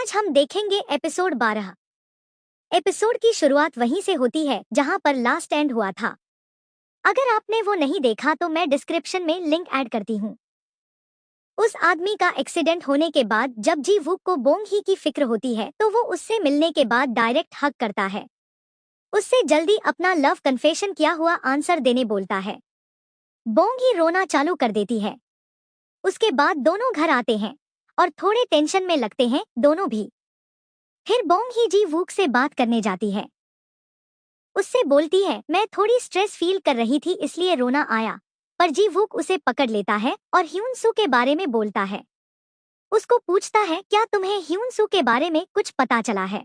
आज हम देखेंगे एपिसोड 12। एपिसोड की शुरुआत वहीं से होती है जहां पर लास्ट एंड हुआ था। अगर आपने वो नहीं देखा तो मैं डिस्क्रिप्शन में लिंक ऐड करती हूँ। उस आदमी का एक्सीडेंट होने के बाद जब जी वूक को बोंग ही की फिक्र होती है तो वो उससे मिलने के बाद डायरेक्ट हक करता है। उससे जल्दी अपना लव कन्फेशन किया हुआ आंसर देने बोलता है। बोंग ही रोना चालू कर देती है। उसके बाद दोनों घर आते हैं और थोड़े टेंशन में लगते हैं दोनों भी। फिर बोंग ही जी वूक से बात करने जाती है। उससे बोलती है, मैं थोड़ी स्ट्रेस फील कर रही थी इसलिए रोना आया। पर जी वूक उसे पकड़ लेता है और ह्यून सू के बारे में बोलता है। उसको पूछता है, क्या तुम्हें ह्यून सू के बारे में कुछ पता चला है?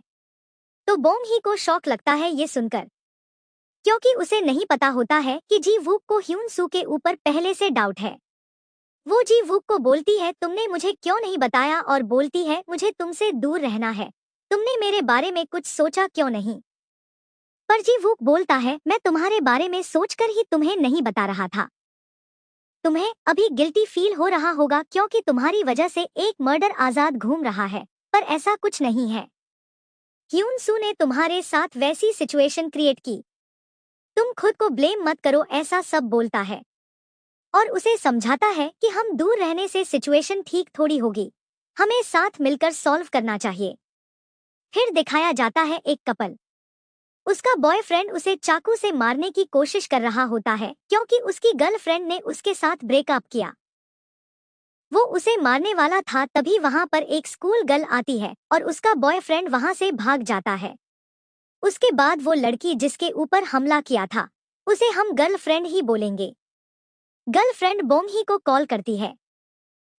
तो बोंग ही को शॉक लगता है ये सुनकर, क्योंकि उसे नहीं पता होता है कि जी वूक को ह्यून सू के ऊपर पहले से डाउट है। वो जी वूक को बोलती है, तुमने मुझे क्यों नहीं बताया, और बोलती है, मुझे तुमसे दूर रहना है। तुमने मेरे बारे में कुछ सोचा क्यों नहीं? पर जी वूक बोलता है, मैं तुम्हारे बारे में सोचकर ही तुम्हें नहीं बता रहा था। तुम्हें अभी गिल्टी फील हो रहा होगा क्योंकि तुम्हारी वजह से एक मर्डर आजाद घूम रहा है, पर ऐसा कुछ नहीं है। ह्यून सू ने तुम्हारे साथ वैसी सिचुएशन क्रिएट की। तुम खुद को ब्लेम मत करो, ऐसा सब बोलता है और उसे समझाता है कि हम दूर रहने से सिचुएशन ठीक थोड़ी होगी, हमें साथ मिलकर सॉल्व करना चाहिए। फिर दिखाया जाता है एक कपल। उसका बॉयफ्रेंड उसे चाकू से मारने की कोशिश कर रहा होता है क्योंकि उसकी गर्लफ्रेंड ने उसके साथ ब्रेकअप किया। वो उसे मारने वाला था, तभी वहां पर एक स्कूल गर्ल आती है और उसका बॉयफ्रेंड वहां से भाग जाता है। उसके बाद वो लड़की जिसके ऊपर हमला किया था, उसे हम गर्लफ्रेंड ही बोलेंगे। गर्लफ्रेंड बोंग ही को कॉल करती है।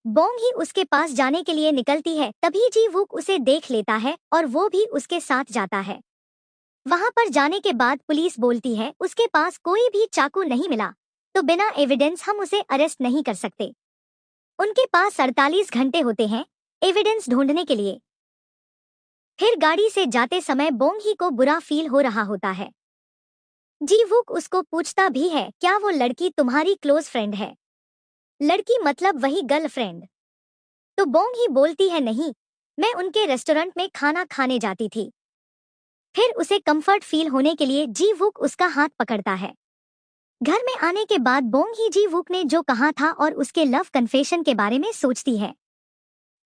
बोंग ही उसके पास जाने के लिए निकलती है, तभी जी वूक उसे देख लेता है और वो भी उसके साथ जाता है। वहां पर जाने के बाद पुलिस बोलती है उसके पास कोई भी चाकू नहीं मिला, तो बिना एविडेंस हम उसे अरेस्ट नहीं कर सकते। उनके पास 48 घंटे होते हैं एविडेंस ढूंढने के लिए। फिर गाड़ी से जाते समय बोंग ही को बुरा फील हो रहा होता है। जी वूक उसको पूछता भी है, क्या वो लड़की तुम्हारी क्लोज फ्रेंड है? लड़की मतलब वही गर्लफ्रेंड। तो बोंग ही बोलती है, नहीं, मैं उनके रेस्टोरेंट में खाना खाने जाती थी। फिर उसे कंफर्ट फील होने के लिए जी वूक उसका हाथ पकड़ता है। घर में आने के बाद बोंग ही जी वूक ने जो कहा था और उसके लव कन्फेशन के बारे में सोचती है।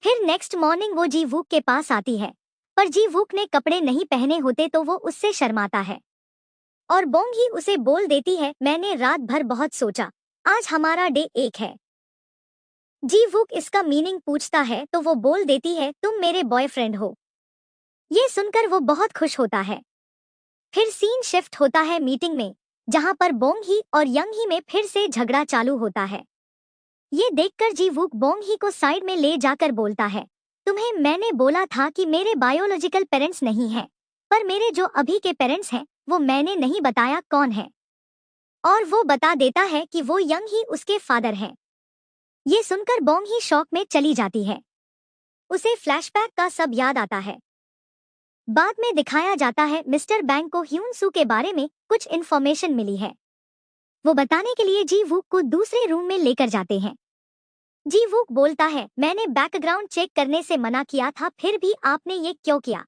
फिर नेक्स्ट मॉर्निंग वो जी वूक के पास आती है, पर जी वूक ने कपड़े नहीं पहने होते तो वो उससे शर्माता है और बोंग ही उसे बोल देती है, मैंने रात भर बहुत सोचा, आज हमारा डे एक है। जी वूक इसका मीनिंग पूछता है तो वो बोल देती है, तुम मेरे बॉयफ्रेंड हो। ये सुनकर वो बहुत खुश होता है। फिर सीन शिफ्ट होता है मीटिंग में, जहां पर बोंग ही और यंग ही में फिर से झगड़ा चालू होता है। ये देखकर जी वूक बोंग ही को साइड में ले जाकर बोलता है, तुम्हें मैंने बोला था कि मेरे बायोलॉजिकल पेरेंट्स नहीं हैं, पर मेरे जो अभी के पेरेंट्स हैं वो मैंने नहीं बताया कौन है। और वो बता देता है कि वो यंग ही उसके फादर हैं। ये सुनकर बोंग ही शॉक में चली जाती है। उसे फ्लैशबैक का सब याद आता है। बाद में दिखाया जाता है मिस्टर बैंक को ह्यून सू के बारे में कुछ इन्फॉर्मेशन मिली है। वो बताने के लिए जी वूक को दूसरे रूम में लेकर जाते हैं। जी वूक बोलता है, मैंने बैकग्राउंड चेक करने से मना किया था, फिर भी आपने ये क्यों किया?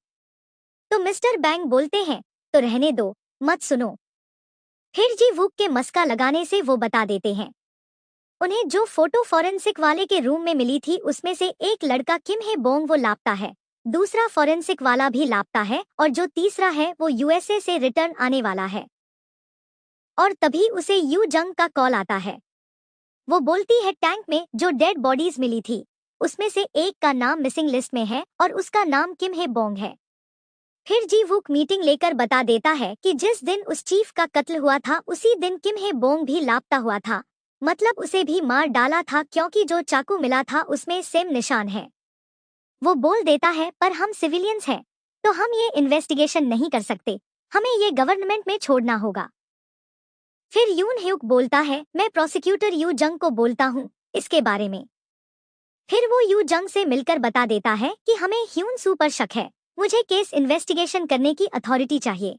तो मिस्टर बैंक बोलते हैं, तो रहने दो, मत सुनो। फिर जी वूक के मस्का लगाने से वो बता देते हैं। उन्हें जो फोटो फॉरेंसिक वाले के रूम में मिली थी उसमें से एक लड़का किम हे बोंग वो लापता है, दूसरा फॉरेंसिक वाला भी लापता है और जो तीसरा है वो यूएसए से रिटर्न आने वाला है। और तभी उसे यू जंग का कॉल आता है। वो बोलती है, टैंक में जो डेड बॉडीज मिली थी उसमें से एक का नाम मिसिंग लिस्ट में है और उसका नाम किम हे बोंग है। फिर जी वूक मीटिंग लेकर बता देता है कि जिस दिन उस चीफ का कत्ल हुआ था उसी दिन किम हे बोंग भी लापता हुआ था, मतलब उसे भी मार डाला था क्योंकि जो चाकू मिला था उसमें सेम निशान है। वो बोल देता है, पर हम सिविलियंस हैं तो हम ये इन्वेस्टिगेशन नहीं कर सकते, हमें ये गवर्नमेंट में छोड़ना होगा। फिर यून ह्यूक बोलता है, मैं प्रोसिक्यूटर यू जंग को बोलता हूँ इसके बारे में। फिर वो यू जंग से मिलकर बता देता है कि हमें ह्यून सू पर शक है, मुझे केस इन्वेस्टिगेशन करने की अथॉरिटी चाहिए।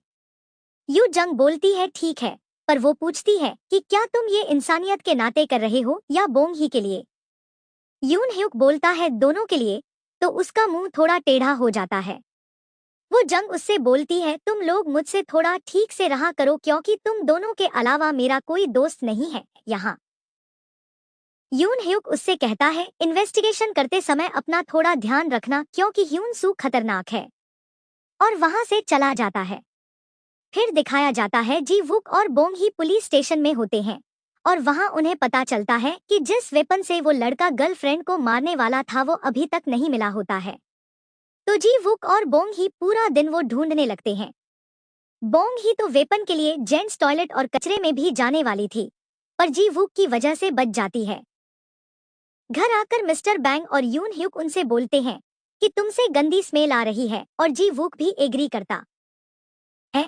यू जंग बोलती है, ठीक है, पर वो पूछती है कि क्या तुम ये इंसानियत के नाते कर रहे हो या बोंग ही के लिए? यून ह्यूक बोलता है, दोनों के लिए। तो उसका मुंह थोड़ा टेढ़ा हो जाता है। वो जंग उससे बोलती है, तुम लोग मुझसे थोड़ा ठीक से रहा करो क्योंकि तुम दोनों के अलावा मेरा कोई दोस्त नहीं है यहाँ। यून ह्यूक उससे कहता है, इन्वेस्टिगेशन करते समय अपना थोड़ा ध्यान रखना क्योंकि ह्यून सू खतरनाक है, और वहां से चला जाता है। फिर दिखाया जाता है जी वुक और बोंग ही पुलिस स्टेशन में होते हैं और वहां उन्हें पता चलता है कि जिस वेपन से वो लड़का गर्लफ्रेंड को मारने वाला था वो अभी तक नहीं मिला होता है। तो जी वुक और बोंग ही पूरा दिन वो ढूंढने लगते हैं। बोंग ही तो वेपन के लिए जेंट्स टॉयलेट और कचरे में भी जाने वाली थी, पर जी वुक की वजह से बच जाती है। घर आकर मिस्टर बैंग और यून ह्यूक उनसे बोलते हैं कि तुमसे गंदी स्मेल आ रही है और जी वुक भी एग्री करता है,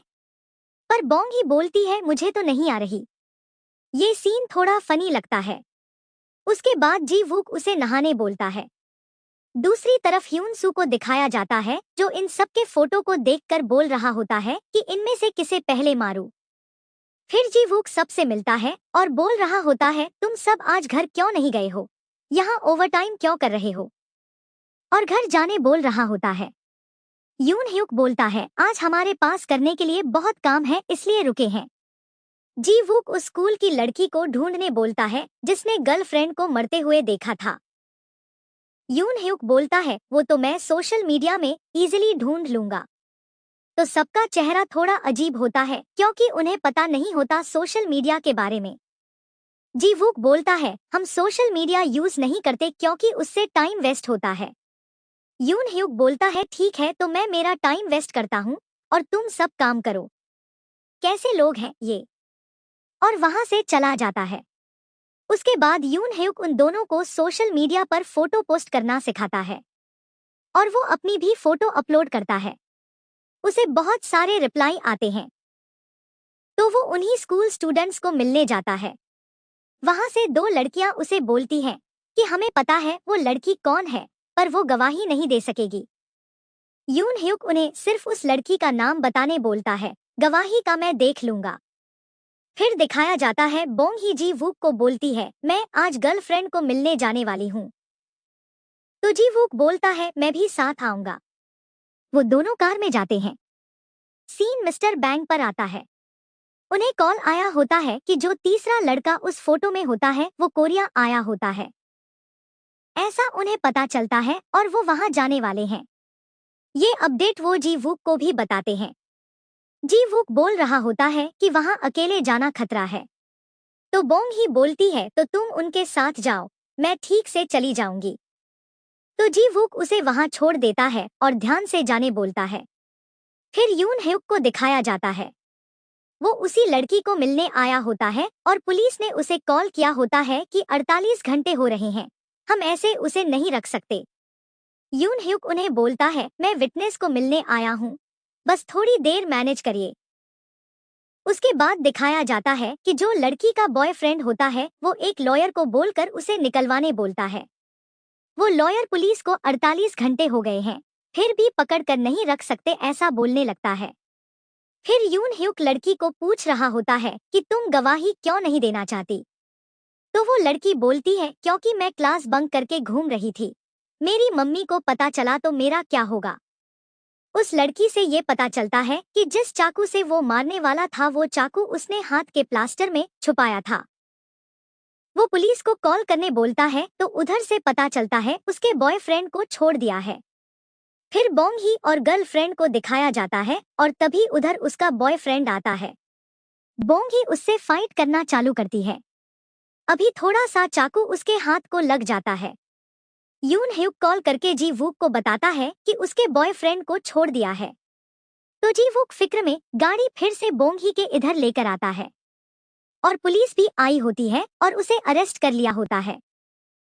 पर बोंग ही बोलती है मुझे तो नहीं आ रही। ये सीन थोड़ा फनी लगता है। उसके बाद जी वुक उसे नहाने बोलता है। दूसरी तरफ ह्यून सू को दिखाया जाता है जो इन सब के फोटो को देखकर बोल रहा होता है कि इनमें से किसे पहले मारूं। फिर जी वुक सबसे मिलता है और बोल रहा होता है, तुम सब आज घर क्यों नहीं गए हो, यहाँ ओवरटाइम क्यों कर रहे हो, और घर जाने बोल रहा होता है। यून ह्यूक बोलता है, आज हमारे पास करने के लिए बहुत काम है इसलिए रुके हैं। जी वुक उस स्कूल की लड़की को ढूंढने बोलता है जिसने गर्लफ्रेंड को मरते हुए देखा था। यून ह्यूक बोलता है, वो तो मैं सोशल मीडिया में इजीली ढूंढ लूंगा। तो सबका चेहरा थोड़ा अजीब होता है क्योंकि उन्हें पता नहीं होता सोशल मीडिया के बारे में। जी वुक बोलता है, हम सोशल मीडिया यूज नहीं करते क्योंकि उससे टाइम वेस्ट होता है। यून ह्यूक बोलता है, ठीक है तो मैं मेरा टाइम वेस्ट करता हूँ और तुम सब काम करो। कैसे लोग हैं ये, और वहां से चला जाता है। उसके बाद यून ह्यूक उन दोनों को सोशल मीडिया पर फोटो पोस्ट करना सिखाता है और वो अपनी भी फोटो अपलोड करता है। उसे बहुत सारे रिप्लाई आते हैं, तो वो उन्हीं स्कूल स्टूडेंट्स को मिलने जाता है। वहां से दो लड़कियां उसे बोलती हैं कि हमें पता है वो लड़की कौन है, पर वो गवाही नहीं दे सकेगी। यून ह्यूक उन्हें सिर्फ उस लड़की का नाम बताने बोलता है, गवाही का मैं देख लूंगा। फिर दिखाया जाता है बोंग ही जी वुक को बोलती है, मैं आज गर्लफ्रेंड को मिलने जाने वाली हूँ। तो जी वुक बोलता है, मैं भी साथ आऊंगा। वो दोनों कार में जाते हैं। सीन मिस्टर बैंग पर आता है। उन्हें कॉल आया होता है कि जो तीसरा लड़का उस फोटो में होता है वो कोरिया आया होता है, ऐसा उन्हें पता चलता है और वो वहां जाने वाले हैं। ये अपडेट वो जी वुक को भी बताते हैं। जी वुक बोल रहा होता है कि वहां अकेले जाना खतरा है। तो बोंग ही बोलती है, तो तुम उनके साथ जाओ, मैं ठीक से चली जाऊंगी। तो जी वुक उसे वहां छोड़ देता है और ध्यान से जाने बोलता है। फिर यून ह्यूक को दिखाया जाता है। वो उसी लड़की को मिलने आया होता है और पुलिस ने उसे कॉल किया होता है कि 48 घंटे हो रहे हैं, हम ऐसे उसे नहीं रख सकते। यून ह्यूक उन्हें बोलता है, मैं विटनेस को मिलने आया हूँ, बस थोड़ी देर मैनेज करिए। उसके बाद दिखाया जाता है कि जो लड़की का बॉयफ्रेंड होता है वो एक लॉयर को बोलकर उसे निकलवाने बोलता है। वो लॉयर पुलिस को 48 घंटे हो गए हैं, फिर भी पकड़ कर नहीं रख सकते ऐसा बोलने लगता है। फिर यून ह्यूक लड़की को पूछ रहा होता है कि तुम गवाही क्यों नहीं देना चाहती। तो वो लड़की बोलती है, क्योंकि मैं क्लास बंक करके घूम रही थी, मेरी मम्मी को पता चला तो मेरा क्या होगा। उस लड़की से ये पता चलता है कि जिस चाकू से वो मारने वाला था वो चाकू उसने हाथ के प्लास्टर में छुपाया था। वो पुलिस को कॉल करने बोलता है तो उधर से पता चलता है उसके बॉयफ्रेंड को छोड़ दिया है। फिर बोंग ही और गर्लफ्रेंड को दिखाया जाता है और तभी उधर उसका बॉयफ्रेंड आता है। बोंग ही उससे फाइट करना चालू करती है। अभी थोड़ा सा चाकू उसके हाथ को लग जाता है। यून ह्यूक कॉल करके जी वुक को बताता है कि उसके बॉयफ्रेंड को छोड़ दिया है। तो जी वुक फिक्र में गाड़ी फिर से बोंग ही के इधर लेकर आता है और पुलिस भी आई होती है और उसे अरेस्ट कर लिया होता है।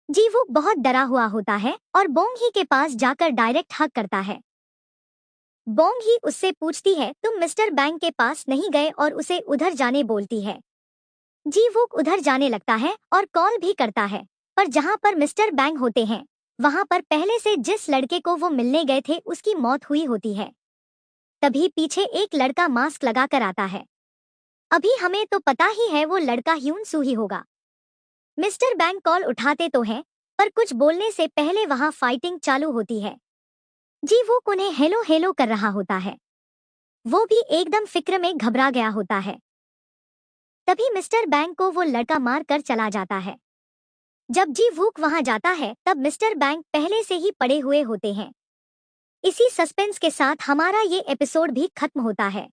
जी वुक बहुत डरा हुआ होता है और बोंग ही के पास जाकर डायरेक्ट हक करता है। बोंग ही उससे पूछती है, तुम मिस्टर बैंग के पास नहीं गए, और उसे उधर जाने बोलती है। जी वुक उधर जाने लगता है और कॉल भी करता है, पर जहां पर मिस्टर बैंग होते हैं वहां पर पहले से जिस लड़के को वो मिलने गए थे उसकी मौत हुई होती है। तभी पीछे एक लड़का मास्क लगाकर आता है। अभी हमें तो पता ही है वो लड़का ह्यून सू ही होगा। मिस्टर बैंग कॉल उठाते तो हैं, पर कुछ बोलने से पहले वहां फाइटिंग चालू होती है। जी वूक उन्हें हेलो हेलो कर रहा होता है। वो भी एकदम फिक्र में घबरा गया होता है। तभी मिस्टर बैंक को वो लड़का मार कर चला जाता है। जब जी वूक वहां जाता है तब मिस्टर बैंक पहले से ही पड़े हुए होते हैं। इसी सस्पेंस के साथ हमारा ये एपिसोड भी खत्म होता है।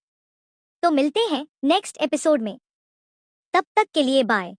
तो मिलते हैं नेक्स्ट एपिसोड में। तब तक के लिए बाय।